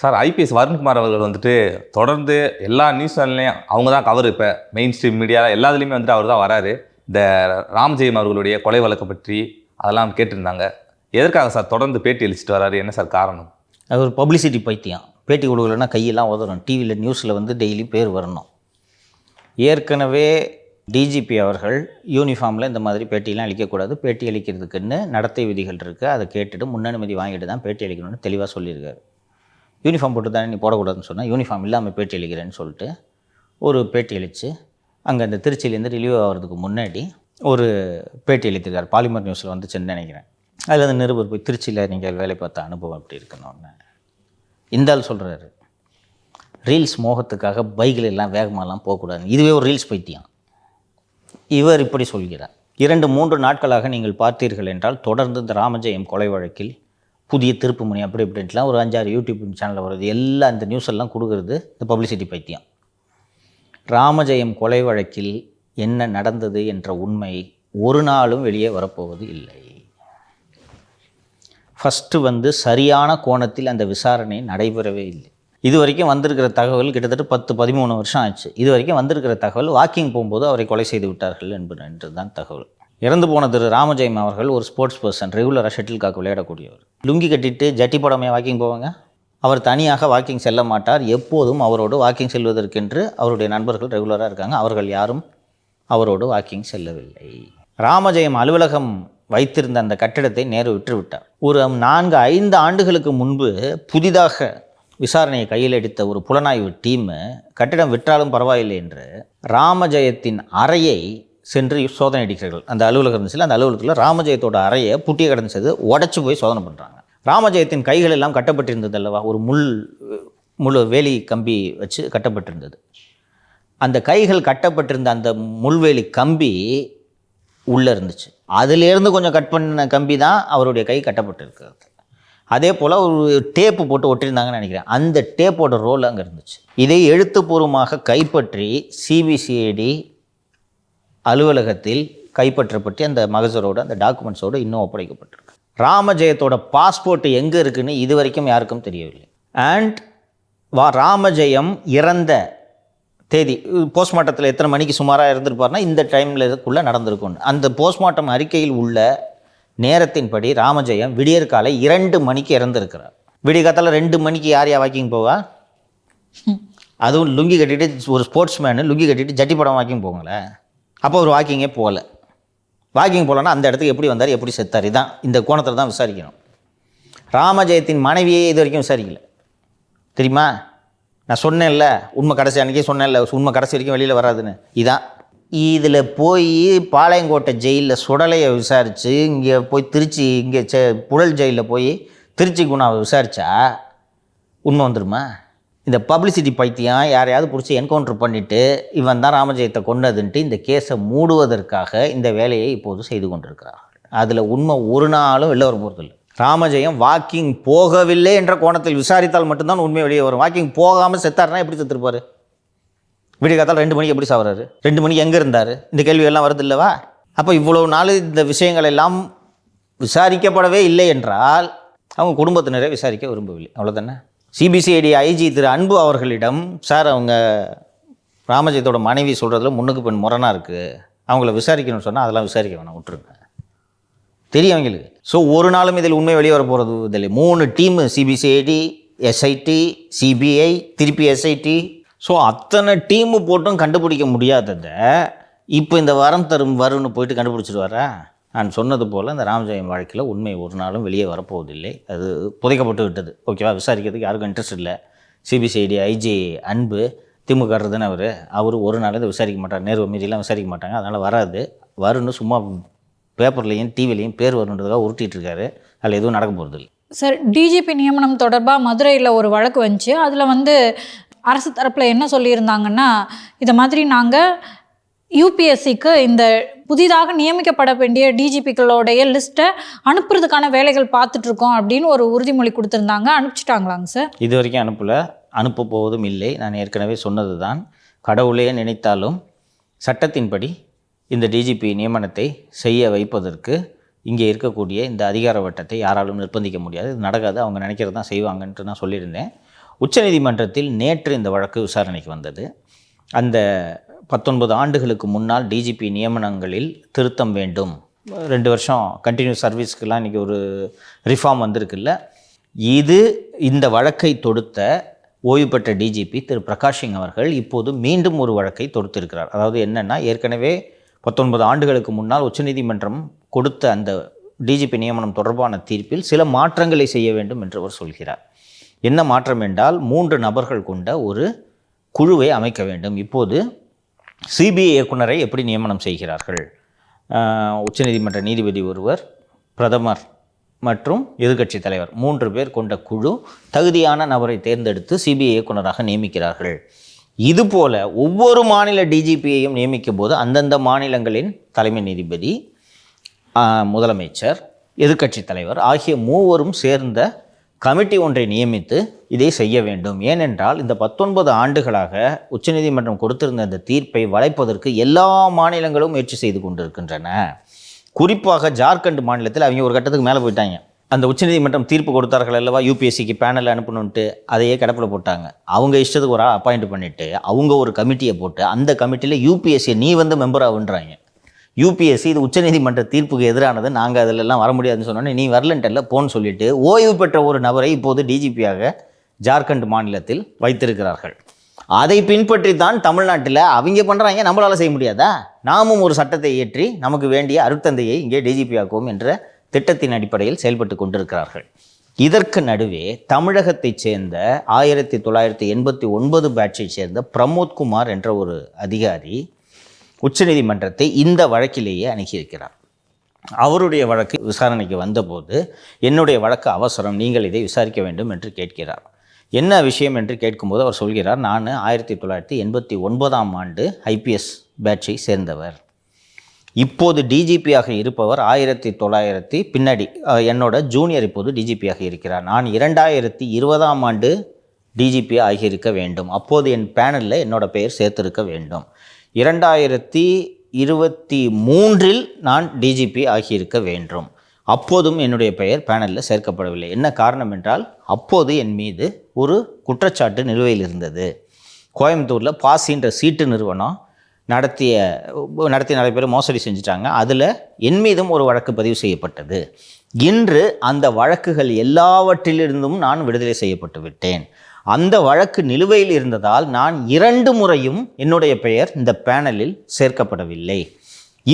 Sir IPS Varun Kumar அவர்கள் வந்துட்டு தொடர்ந்து எல்லா நியூஸ் சேனல்லையும் அவங்க தான் கவர். இப்போ மெயின் ஸ்ட்ரீம் மீடியா எல்லாத்துலேயுமே வந்துட்டு அவர் தான் வராரு. இந்த ராமஜெயம் அவர்களுடைய கொலை வழக்கை பற்றி அதெல்லாம் கேட்டிருந்தாங்க. எதற்காக சார் தொடர்ந்து பேட்டி அளிச்சுட்டு வராரு? என்ன சார் காரணம்? அது ஒரு பப்ளிசிட்டி பைத்தியம். பேட்டி கொடுக்கலன்னா கையெல்லாம் உதறணும். டிவியில் நியூஸில் வந்து டெய்லி பேர் வரணும். ஏற்கனவே டிஜிபி அவர்கள் யூனிஃபார்மில் இந்த மாதிரி பேட்டியெல்லாம் அளிக்கக்கூடாது, பேட்டி அளிக்கிறதுக்குன்னு நடத்தை விதிகள் இருக்குது, அதை கேட்டுட்டு முன்னனுமதி வாங்கிட்டு தான் பேட்டி அளிக்கணும்னு தெளிவாக சொல்லியிருக்காரு. யூனிஃபார்ம் போட்டு தானே நீ போடக்கூடாதுன்னு சொன்னால் யூனிஃபார்ம் இல்லாமல் பேட்டி அளிக்கிறேன்னு சொல்லிட்டு ஒரு பேட்டி அளித்து அங்கே அந்த திருச்சியிலேருந்து ரிலீவ் ஆகிறதுக்கு முன்னாடி ஒரு பேட்டி அளித்திருக்கார். பாலிமர் நியூஸில் வந்துச்சுன்னு நினைக்கிறேன். அதில் அந்த நிருபர் போய் திருச்சியில் நீங்கள் வேலை பார்த்த அனுபவம் எப்படி இருக்கணும்னு இந்த ஆள் சொல்கிறாரு. ரீல்ஸ் மோகத்துக்காக பைக்கில் எல்லாம் வேகமாகலாம் போகக்கூடாது, இதுவே ஒரு ரீல்ஸ் பைத்தியம். இவர் இப்படி சொல்கிறார். 2-3 நாட்களாக நீங்கள் பார்த்தீர்கள் என்றால் தொடர்ந்து இந்த ராமஜெயம் கொலை வழக்கில் புதிய திருப்புமுனை அப்படி இப்படின்ட்டுலாம் ஒரு 5-6 யூடியூப் சேனலில் வருது. எல்லாம் இந்த நியூஸ் எல்லாம் கொடுக்குறது இந்த பப்ளிசிட்டி பைத்தியம். ராமஜெயம் கொலை வழக்கில் என்ன நடந்தது என்ற உண்மை ஒரு நாளும் வெளியே வரப்போவது இல்லை. ஃபஸ்ட்டு வந்து சரியான கோணத்தில் அந்த விசாரணை நடைபெறவே இல்லை. இது வரைக்கும் வந்திருக்கிற தகவல் கிட்டத்தட்ட 10-13 வருஷம் ஆச்சு. இது வரைக்கும் வந்திருக்கிற தகவல் வாக்கிங் போகும்போது அவரை கொலை செய்து விட்டார்கள் என்று தான் தகவல். இறந்து போன திரு ராமஜெயம் அவர்கள் ஒரு ஸ்போர்ட்ஸ் பர்சன், ரெகுலராக ஷட்டில் காக்கு விளையாடக்கூடியவர். லுங்கி கட்டிட்டு ஜட்டி படமே வாக்கிங் போவாங்க. அவர் தனியாக வாக்கிங் செல்ல மாட்டார். எப்போதும் அவரோடு வாக்கிங் செல்வதற்கென்று அவருடைய நண்பர்கள் ரெகுலராக இருக்காங்க. அவர்கள் யாரும் அவரோடு வாக்கிங் செல்லவில்லை. ராமஜெயம் அலுவலகம் வைத்திருந்த அந்த கட்டிடத்தை நேரு விட்டுவிட்டார். ஒரு 4-5 ஆண்டுகளுக்கு முன்பு புதிதாக விசாரணையை கையில் எடுத்த ஒரு புலனாய்வு டீமு கட்டிடம் விற்றாலும் பரவாயில்லை என்று ராமஜெயத்தின் அறையை சென்று சோதனை அடிக்கிறார்கள். அந்த அலுவலகம் இருந்துச்சு, அந்த அலுவலகத்தில் ராமஜெயத்தோட அறையை புட்டியை கிடந்தது உடச்சி போய் சோதனை பண்ணுறாங்க. ராமஜெயத்தின் கைகள் எல்லாம் கட்டப்பட்டிருந்தது அல்லவா, ஒரு முள் வேலி கம்பி வச்சு கட்டப்பட்டிருந்தது. அந்த கைகள் கட்டப்பட்டிருந்த அந்த முள்வேலி கம்பி உள்ளே இருந்துச்சு. அதிலேருந்து கொஞ்சம் கட் பண்ண கம்பி தான் அவருடைய கை கட்டப்பட்டிருக்கிறது. அதே போல் ஒரு டேப்பு போட்டு ஒட்டியிருந்தாங்கன்னு நினைக்கிறேன். அந்த டேப்போட ரோல் அங்கே இருந்துச்சு. இதை எழுத்துப்பூர்வமாக கைப்பற்றி சிபிசிஐடி அலுவலகத்தில் கைப்பற்றப்பட்டு அந்த மகசரோடு அந்த டாக்குமெண்ட்ஸோடு இன்னும் ஒப்படைக்கப்பட்டிருக்கு. ராமஜெயத்தோட பாஸ்போர்ட் எங்கே இருக்குதுன்னு இது வரைக்கும் யாருக்கும் தெரியவில்லை. அண்ட் ராமஜெயம் இறந்த தேதி போஸ்ட்மார்ட்டத்தில் எத்தனை மணிக்கு சுமாராக இருந்திருப்பார்னா இந்த டைமில் இதுக்குள்ளே நடந்திருக்கும். அந்த போஸ்ட்மார்ட்டம் அறிக்கையில் உள்ள நேரத்தின்படி ராமஜெயம் விடியற்காலை 2 மணிக்கு இறந்துருக்கிறார். விடியற்காத்தால 2 மணிக்கு யார் வாக்கிங் போவா? அதுவும் லுங்கி கட்டிட்டு ஒரு ஸ்போர்ட்ஸ் மேனு லுங்கி கட்டிட்டு ஜட்டி படம் வாக்கிங் போங்களேன். அப்போ ஒரு வாக்கிங்கே போகலை. வாக்கிங் போகலன்னா அந்த இடத்துக்கு எப்படி வந்தார், எப்படி செத்தார், இதான் இந்த கோணத்தில் தான் விசாரிக்கணும். ராமஜெயத்தின் மனைவியே இது வரைக்கும் விசாரிக்கல தெரியுமா? நான் சொன்னேன்ல, உண்மை கடைசி அன்றைக்கே சொன்னேன்ல, உண்மை கடைசி வரைக்கும் வெளியில் வராதுன்னு. இதான் இதில் போய் பாளையங்கோட்டை ஜெயிலில் சுடலையை விசாரித்து இங்கே போய் திருச்சி இங்கே புழல் ஜெயிலில் போய் திருச்சி குணாவை விசாரித்தா உண்மை வந்துடுமா? இந்த பப்ளிசிட்டி பைத்தியம் யாரையாவது பிடிச்சி என்கவுண்டர் பண்ணிவிட்டு இவன் தான் ராமஜெயத்தை கொன்னதுன்ட்டு இந்த கேஸை மூடுவதற்காக இந்த வேலையை இப்போது செய்து கொண்டிருக்கிறார்கள். அதில் உண்மை ஒரு நாளும் வெளில வர போகிறதில்லை. ராமஜெயம் வாக்கிங் போகவில்லை என்ற கோணத்தில் விசாரித்தால் மட்டும்தான் உண்மை வெளியே வரும். வாக்கிங் போகாமல் செத்தாருன்னா எப்படி செத்துருப்பார்? விடிய காத்தால் 2 மணிக்கு எப்படி சாவறாரு? 2 மணிக்கு எங்கே இருந்தார்? இந்த கேள்வியெல்லாம் வருது இல்லவா? அப்போ இவ்வளவு நாள் இந்த விஷயங்கள் எல்லாம் விசாரிக்கப்படவே இல்லை என்றால் அவங்க குடும்பத்தினரை விசாரிக்க விரும்பவில்லை, அவ்வளோதானே. சிபிசிஐடி ஐஜி திரு அன்பு அவர்களிடம், சார் அவங்க ராமஜெயத்தோட மனைவி சொல்கிறதுல முன்னுக்கு பின் முரணாக இருக்குது, அவங்கள விசாரிக்கணும்னு சொன்னால் அதெல்லாம் விசாரிக்க வேணாம், விட்டுருங்க, தெரியும் அவங்களுக்கு. ஸோ ஒரு நாளும் இதில் உண்மை வெளியே வர போகிறது இதில் 3 டீமு, சிபிசிஐடி, எஸ்ஐடி, சிபிஐ, திருப்பி எஸ்ஐடி. ஸோ அத்தனை டீமு போட்டும் கண்டுபிடிக்க முடியாததை இப்போ இந்த வரும்னு போயிட்டு கண்டுபிடிச்சிடுவாரா? நான் சொன்னது போல் இந்த ராமஜெயம் வழக்கில் உண்மை ஒரு நாளும் வெளியே வரப்போவதில்லை. அது புதைக்கப்பட்டு விட்டது. ஓகேவா? விசாரிக்கிறதுக்கு யாருக்கும் இன்ட்ரெஸ்ட் இல்லை. சிபிசிஐடி ஐஜி அன்பு திமுக தானே அவர் ஒரு நாள் இதை விசாரிக்க மாட்டார். நேரு மீறியெல்லாம் விசாரிக்க மாட்டாங்க. அதனால் வராது. வரும்னு சும்மா பேப்பர்லேயும் டிவிலையும் பேர் வரணுன்றதுக்காக உருட்டிகிட்டு இருக்காரு. அதில் எதுவும் நடக்க போகிறது இல்லை. சார், டிஜிபி நியமனம் தொடர்பாக மதுரையில் ஒரு வழக்கு வந்துச்சு. அதில் வந்து அரசு தரப்பில் என்ன சொல்லியிருந்தாங்கன்னா, இதை மாதிரி நாங்கள் யூபிஎஸ்சிக்கு இந்த புதிதாக நியமிக்கப்பட வேண்டிய டிஜிபிக்களோடைய லிஸ்ட்டை அனுப்புறதுக்கான வேலைகள் பார்த்துட்ருக்கோம் அப்படின்னு ஒரு உறுதிமொழி கொடுத்துருந்தாங்க. அனுப்பிச்சிட்டாங்களாங்க சார்? இது வரைக்கும் அனுப்பலை, அனுப்ப போவதும் இல்லை. நான் ஏற்கனவே சொன்னது தான். கடவுளே நினைத்தாலும் சட்டத்தின்படி இந்த டிஜிபி நியமனத்தை செய்ய வைப்பதற்கு இங்கே இருக்கக்கூடிய இந்த அதிகார வட்டத்தை யாராலும் நிர்பந்திக்க முடியாது. இது நடக்காது. அவங்க நினைக்கிறது தான் செய்வாங்கன்ட்டு நான் சொல்லியிருந்தேன். உச்சநீதிமன்றத்தில் நேற்று இந்த வழக்கு விசாரணைக்கு வந்தது. அந்த 19 ஆண்டுகளுக்கு முன்னால் டிஜிபி நியமனங்களில் திருத்தம் வேண்டும், 2 வருஷம் கண்டினியூஸ் சர்வீஸ்க்கெலாம் இன்றைக்கி ஒரு ரிஃபார்ம் வந்திருக்குல்ல, இந்த வழக்கை தொடுத்த ஓய்வு பெற்ற டிஜிபி திரு பிரகாஷ் சிங் அவர்கள் இப்போது மீண்டும் ஒரு வழக்கை தொடுத்திருக்கிறார். அதாவது என்னென்னா, ஏற்கனவே 19 ஆண்டுகளுக்கு முன்னால் உச்சநீதிமன்றம் கொடுத்த அந்த டிஜிபி நியமனம் தொடர்பான தீர்ப்பில் சில மாற்றங்களை செய்ய வேண்டும் என்று அவர் சொல்கிறார். என்ன மாற்றம் என்றால் 3 நபர்கள் கொண்ட ஒரு குழுவை அமைக்க வேண்டும். இப்போது சிபிஐ இயக்குனரை எப்படி நியமனம் செய்கிறார்கள்? உச்சநீதிமன்ற நீதிபதி ஒருவர், பிரதமர் மற்றும் எதிர்க்கட்சி தலைவர் 3 பேர் கொண்ட குழு தகுதியான நபரை தேர்ந்தெடுத்து சிபிஐ இயக்குனராக நியமிக்கிறார்கள். இதுபோல ஒவ்வொரு மாநில டிஜிபியையும் நியமிக்கும் போது அந்தந்த மாநிலங்களின் தலைமை நீதிபதி, முதலமைச்சர், எதிர்க்கட்சி தலைவர் ஆகிய 3வரும் சேர்ந்த கமிட்டி ஒன்றை நியமித்து இதை செய்ய வேண்டும். ஏனென்றால் இந்த 19 ஆண்டுகளாக உச்சநீதிமன்றம் கொடுத்திருந்த அந்த தீர்ப்பை வளைப்பதற்கு எல்லா மாநிலங்களும் முயற்சி செய்து கொண்டிருக்கின்றன. குறிப்பாக ஜார்க்கண்ட் மாநிலத்தில் அவங்க ஒரு கட்டத்துக்கு மேலே போயிட்டாங்க. அந்த உச்சநீதிமன்றம் தீர்ப்பு கொடுத்தார்கள் அல்லவா, யூபிஎஸ்சிக்கு பேனல் அனுப்பணுன்ட்டு, அதையே கிடப்பில் போட்டாங்க. அவங்க இஷ்டத்துக்கு ஒரு அப்பாயிண்ட் பண்ணிவிட்டு அவங்க ஒரு கமிட்டியை போட்டு அந்த கமிட்டியில் யூபிஎஸ்சியை நீ வந்து மெம்பர் ஆகுன்றாங்க. யூபிஎஸ்சி இது உச்சநீதிமன்ற தீர்ப்புக்கு எதிரானது, நாங்கள் அதிலெல்லாம் வர முடியாதுன்னு சொன்னோன்னே நீ வரலன்ட்டல்ல போன்னு சொல்லிட்டு ஓய்வு பெற்ற ஒரு நபரை இப்போது டிஜிபியாக ஜார்க்கண்ட் மாநிலத்தில் வைத்திருக்கிறார்கள். அதை பின்பற்றி தான் தமிழ்நாட்டில் அவங்க பண்ணுறாங்க, நம்மளால் செய்ய முடியாதா? நாமும் ஒரு சட்டத்தை இயற்றி நமக்கு வேண்டிய அருட்தந்தையை இங்கே டிஜிபி ஆக்குவோம் என்ற திட்டத்தின் அடிப்படையில் செயல்பட்டு கொண்டிருக்கிறார்கள். இதற்கு நடுவே தமிழகத்தைச் சேர்ந்த 1989 பேட்சை சேர்ந்த பிரமோத்குமார் என்ற ஒரு அதிகாரி உச்சநீதிமன்றத்தை இந்த வழக்கிலேயே அணுகியிருக்கிறார். அவருடைய வழக்கு விசாரணைக்கு வந்தபோது என்னுடைய வழக்கு அவசரம், நீங்கள் இதை விசாரிக்க வேண்டும் என்று கேட்கிறார். என்ன விஷயம் என்று கேட்கும்போது அவர் சொல்கிறார், நான் 1989ஆம் ஆண்டு ஐபிஎஸ் பேட்சை சேர்ந்தவர். இப்போது டிஜிபியாக இருப்பவர் 1900 பின்னாடி என்னோட ஜூனியர் இப்போது டிஜிபியாக இருக்கிறார். நான் 2020ஆம் ஆண்டு டிஜிபி ஆகியிருக்க வேண்டும். அப்போது என் பேனலில் என்னோட பெயர் சேர்த்திருக்க வேண்டும். 2023இல் நான் டிஜிபி ஆகியிருக்க வேண்டும். அப்போதும் என்னுடைய பெயர் பேனலில் சேர்க்கப்படவில்லை. என்ன காரணம் என்றால், அப்போது என் மீது ஒரு குற்றச்சாட்டு நிலுவையில் இருந்தது. கோயம்புத்தூரில் பாசின்ற சீட்டு நிறுவனம் நடத்தி நிறைய பேர் மோசடி செஞ்சுட்டாங்க. அதில் என் மீதும் ஒரு வழக்கு பதிவு செய்யப்பட்டது. இன்று அந்த வழக்குகள் எல்லாவற்றிலிருந்தும் நான் விடுதலை செய்யப்பட்டு விட்டேன். அந்த வழக்கு நிலுவையில் இருந்ததால் நான் 2 முறையும் என்னுடைய பெயர் இந்த பேனலில் சேர்க்கப்படவில்லை.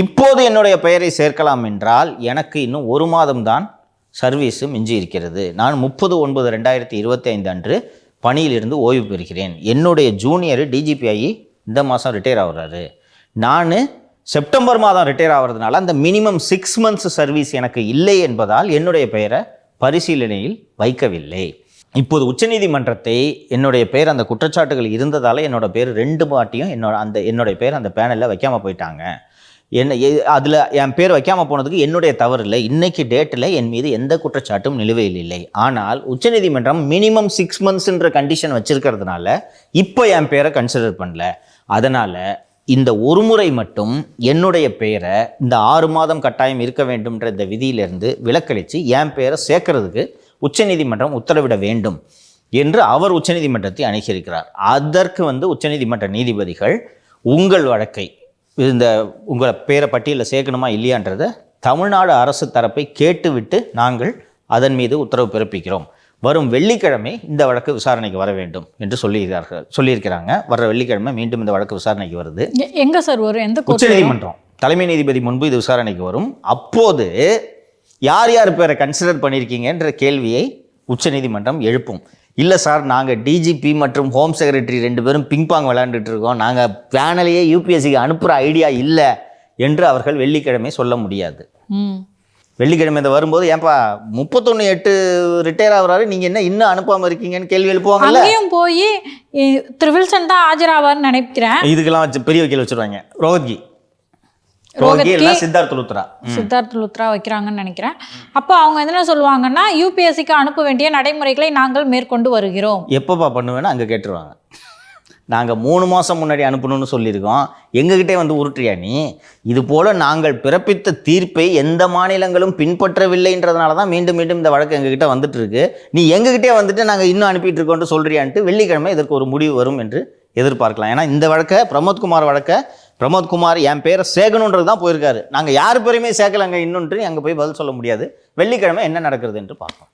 இப்போது என்னுடைய பெயரை சேர்க்கலாம் என்றால் எனக்கு இன்னும் 1 மாதம்தான் சர்வீஸு மிஞ்சி இருக்கிறது. நான் 30/9/2025 அன்று பணியிலிருந்து ஓய்வு பெறுகிறேன். என்னுடைய ஜூனியர் டிஜிபி ஆகி இந்த மாதம் ரிட்டையர் ஆகுறாரு. நான் செப்டம்பர் மாதம் ரிட்டையர் ஆகிறதுனால அந்த மினிமம் 6 months சர்வீஸ் எனக்கு இல்லை என்பதால் என்னுடைய பெயரை பரிசீலனையில் வைக்கவில்லை. இப்போது உச்சநீதிமன்றத்தை என்னுடைய பேர் அந்த குற்றச்சாட்டுகள் இருந்ததால் என்னோட பேர் 2 வாட்டியும் என்னுடைய பேர் அந்த பேனலில் வைக்காமல் போயிட்டாங்க. அதில் என் பேர் வைக்காமல் போனதுக்கு என்னுடைய தவறு இல்லை. இன்றைக்கி டேட்டில் என் மீது எந்த குற்றச்சாட்டும் நிலுவையில் இல்லை. ஆனால் உச்சநீதிமன்றம் மினிமம் 6 monthsன்ற கண்டிஷன் வச்சுருக்கிறதுனால இப்போ என் பேரை கன்சிடர் பண்ணல. அதனால் இந்த ஒரு முறை மட்டும் என்னுடைய பெயரை இந்த 6 மாதம் கட்டாயம் இருக்க வேண்டும்ன்ற இந்த விதியிலிருந்து விலக்களித்து என் பேரை சேர்க்கறதுக்கு உச்சநீதிமன்றம் உத்தரவிட வேண்டும் என்று அவர் உச்சநீதிமன்றத்தை அணுகியிருக்கிறார். அதற்கு உச்சநீதிமன்ற நீதிபதிகள் உங்கள் வழக்கை உங்களை பேரை பட்டியலில் சேர்க்கணுமா இல்லையான்றதை தமிழ்நாடு அரசு தரப்பை கேட்டுவிட்டு நாங்கள் அதன் மீது உத்தரவு பிறப்பிக்கிறோம். வரும் வெள்ளிக்கிழமை இந்த வழக்கு விசாரணைக்கு வர வேண்டும் என்று சொல்லியிருக்கிறாங்க. வர வெள்ளிக்கிழமை மீண்டும் இந்த வழக்கு விசாரணைக்கு வருது. எங்க சார் வரும்? எந்த உச்சநீதிமன்றம் தலைமை நீதிபதி முன்பு இது விசாரணைக்கு வரும். அப்போது யார் யார் பேரை கன்சிடர் பண்ணியிருக்கீங்கன்ற கேள்வியை உச்சநீதிமன்றம் எழுப்பும். இல்லை சார், நாங்கள் டிஜிபி மற்றும் ஹோம் செக்ரட்டரி 2 பேரும் பிங்பாங் விளையாண்டுட்டு இருக்கோம், நாங்கள் பேனலையே யூபிஎஸ்சிக்கு அனுப்புகிற ஐடியா இல்லை என்று அவர்கள் வெள்ளிக்கிழமை சொல்ல முடியாது. வெள்ளிக்கிழமை இந்த வரும்போது, ஏன்பா 31/8 ரிட்டையர் ஆகுறாரு, நீங்கள் என்ன இன்னும் அனுப்பாமல் இருக்கீங்கன்னு கேள்வி எழுப்புவாங்கல்ல. அங்கேயும் போய் திரு வில்சன் தான் ஆஜராவார்னு நினைக்கிறேன். இதுக்கெல்லாம் பெரிய வக்கீல் வச்சுருவாங்க. ரோஹத்கி சித்தார்த் லுத்ரா வைக்கிறாங்கன்னு நினைக்கிறேன். அப்போ அவங்க என்ன சொல்லுவாங்கன்னா, யூபிஎஸ்சிக்கு அனுப்ப வேண்டிய நடைமுறைகளை நாங்கள் மேற்கொண்டு வருகிறோம். எப்பப்பா பண்ணுவேன்னா அங்கே கேட்டுருவாங்க. நாங்கள் 3 மாதம் முன்னாடி அனுப்பணும்னு சொல்லியிருக்கோம், எங்ககிட்டே வந்து உருட்டுறியா நீ? இது போல் நாங்கள் பிறப்பித்த தீர்ப்பை எந்த மாநிலங்களும் பின்பற்றவில்லைன்றதுனால தான் மீண்டும் மீண்டும் இந்த வழக்கு எங்ககிட்ட வந்துட்டு இருக்கு. நீ எங்ககிட்டே வந்துட்டு நாங்கள் இன்னும் அனுப்பிட்டு இருக்கோன்ட்டு சொல்கிறியான்ட்டு வெள்ளிக்கிழமை இதற்கு ஒரு முடிவு வரும் என்று எதிர்பார்க்கலாம். ஏன்னா இந்த வழக்கை பிரமோத்குமார் பிரமோத்குமார் என் பேரை சேர்க்கணுன்றது தான் போயிருக்காரு. நாங்கள் யார் பேரையுமே சேர்க்கலைங்க இன்னொன்று அங்கே போய் பதில் சொல்ல முடியாது. வெள்ளிக்கிழமை என்ன நடக்கிறது என்று பார்ப்போம்.